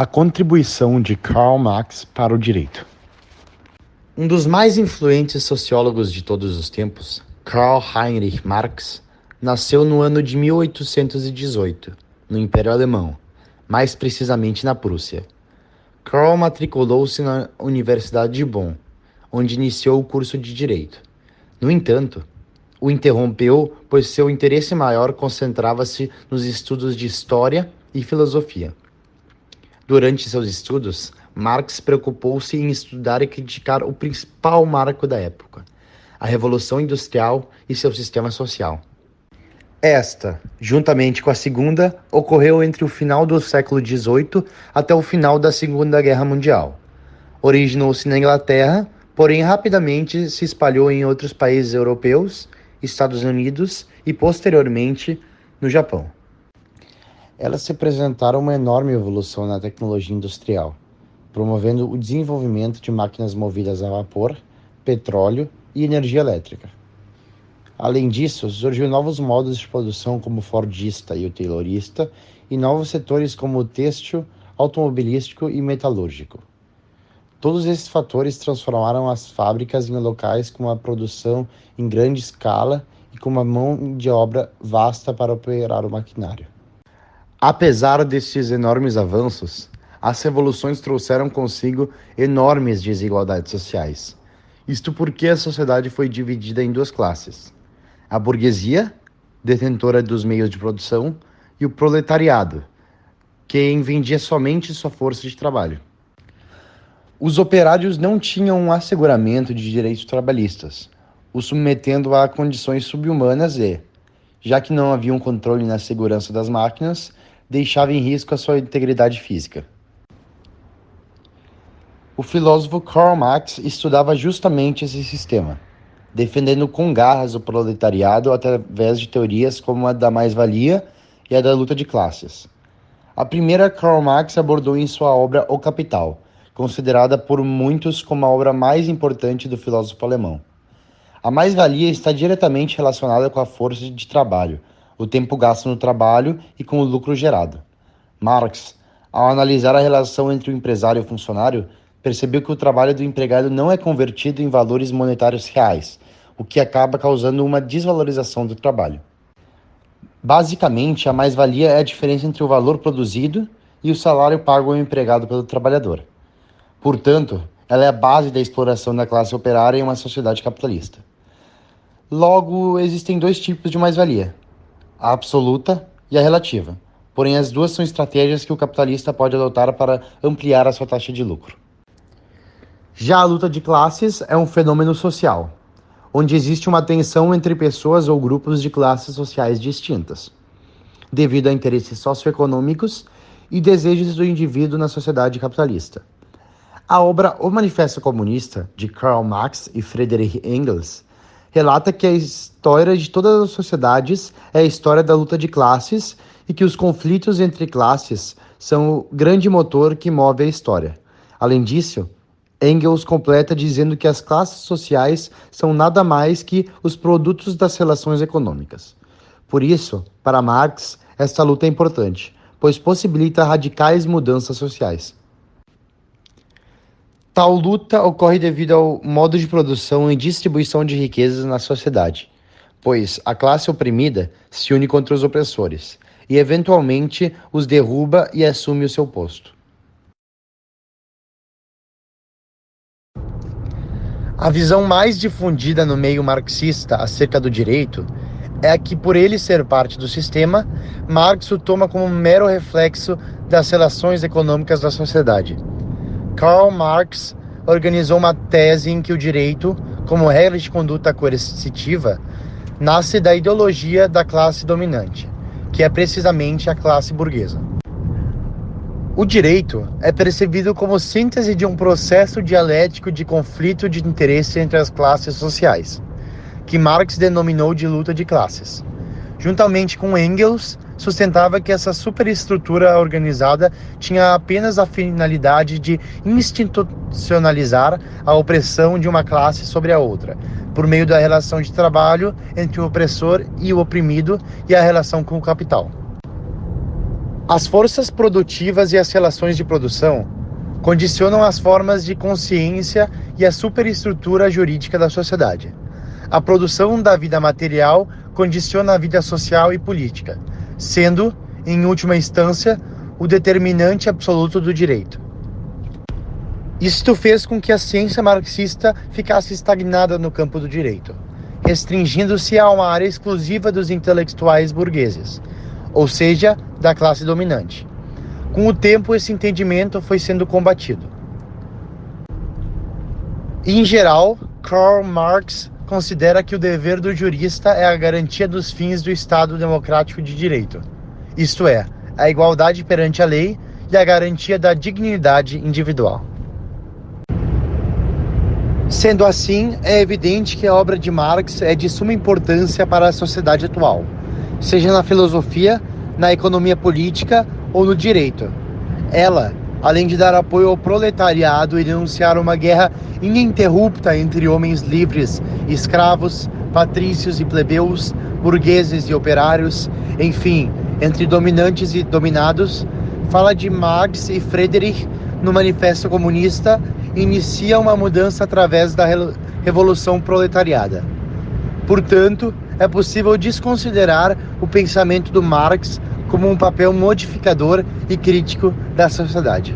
A contribuição de Karl Marx para o direito. Um dos mais influentes sociólogos de todos os tempos, Karl Heinrich Marx, nasceu no ano de 1818, no Império Alemão, mais precisamente na Prússia. Karl matriculou-se na Universidade de Bonn, onde iniciou o curso de Direito. No entanto, o interrompeu, pois seu interesse maior concentrava-se nos estudos de História e Filosofia. Durante seus estudos, Marx preocupou-se em estudar e criticar o principal marco da época, a Revolução Industrial e seu sistema social. Esta, juntamente com a segunda, ocorreu entre o final do século XVIII até o final da Segunda Guerra Mundial. Originou-se na Inglaterra, porém rapidamente se espalhou em outros países europeus, Estados Unidos e, posteriormente, no Japão. Elas representaram uma enorme evolução na tecnologia industrial, promovendo o desenvolvimento de máquinas movidas a vapor, petróleo e energia elétrica. Além disso, surgiram novos modos de produção como o fordista e o taylorista, e novos setores como o têxtil, automobilístico e metalúrgico. Todos esses fatores transformaram as fábricas em locais com uma produção em grande escala e com uma mão de obra vasta para operar o maquinário. Apesar desses enormes avanços, as revoluções trouxeram consigo enormes desigualdades sociais. Isto porque a sociedade foi dividida em duas classes: a burguesia, detentora dos meios de produção, e o proletariado, quem vendia somente sua força de trabalho. Os operários não tinham um asseguramento de direitos trabalhistas, os submetendo a condições subhumanas e, já que não havia um controle na segurança das máquinas, deixava em risco a sua integridade física. O filósofo Karl Marx estudava justamente esse sistema, defendendo com garras o proletariado através de teorias como a da mais-valia e a da luta de classes. A primeira Karl Marx abordou em sua obra O Capital, considerada por muitos como a obra mais importante do filósofo alemão. A mais-valia está diretamente relacionada com a força de trabalho, o tempo gasto no trabalho e com o lucro gerado. Marx, ao analisar a relação entre o empresário e o funcionário, percebeu que o trabalho do empregado não é convertido em valores monetários reais, o que acaba causando uma desvalorização do trabalho. Basicamente, a mais-valia é a diferença entre o valor produzido e o salário pago ao empregado pelo trabalhador. Portanto, ela é a base da exploração da classe operária em uma sociedade capitalista. Logo, existem dois tipos de mais-valia: a absoluta e a relativa. Porém, as duas são estratégias que o capitalista pode adotar para ampliar a sua taxa de lucro. Já a luta de classes é um fenômeno social, onde existe uma tensão entre pessoas ou grupos de classes sociais distintas, devido a interesses socioeconômicos e desejos do indivíduo na sociedade capitalista. A obra O Manifesto Comunista, de Karl Marx e Friedrich Engels, relata que a história de todas as sociedades é a história da luta de classes e que os conflitos entre classes são o grande motor que move a história. Além disso, Engels completa dizendo que as classes sociais são nada mais que os produtos das relações econômicas. Por isso, para Marx, esta luta é importante, pois possibilita radicais mudanças sociais. Tal luta ocorre devido ao modo de produção e distribuição de riquezas na sociedade, pois a classe oprimida se une contra os opressores e, eventualmente, os derruba e assume o seu posto. A visão mais difundida no meio marxista acerca do direito é a que, por ele ser parte do sistema, Marx o toma como um mero reflexo das relações econômicas da sociedade. Karl Marx organizou uma tese em que o direito, como regra de conduta coercitiva, nasce da ideologia da classe dominante, que é precisamente a classe burguesa. O direito é percebido como síntese de um processo dialético de conflito de interesse entre as classes sociais, que Marx denominou de luta de classes. Juntamente com Engels, sustentava que essa superestrutura organizada tinha apenas a finalidade de institucionalizar a opressão de uma classe sobre a outra, por meio da relação de trabalho entre o opressor e o oprimido e a relação com o capital. As forças produtivas e as relações de produção condicionam as formas de consciência e a superestrutura jurídica da sociedade. A produção da vida material condiciona a vida social e política, sendo, em última instância, o determinante absoluto do direito. Isto fez com que a ciência marxista ficasse estagnada no campo do direito, restringindo-se a uma área exclusiva dos intelectuais burgueses, ou seja, da classe dominante. Com o tempo, esse entendimento foi sendo combatido. Em geral, Karl Marx considera que o dever do jurista é a garantia dos fins do Estado democrático de direito, isto é, a igualdade perante a lei e a garantia da dignidade individual. Sendo assim, é evidente que a obra de Marx é de suma importância para a sociedade atual, seja na filosofia, na economia política ou no direito. Ela, além de dar apoio ao proletariado e denunciar uma guerra ininterrupta entre homens livres e escravos, patrícios e plebeus, burgueses e operários, enfim, entre dominantes e dominados, fala de Marx e Friedrich no Manifesto Comunista e inicia uma mudança através da Revolução Proletariada. Portanto, é possível desconsiderar o pensamento do Marx como um papel modificador e crítico da sociedade.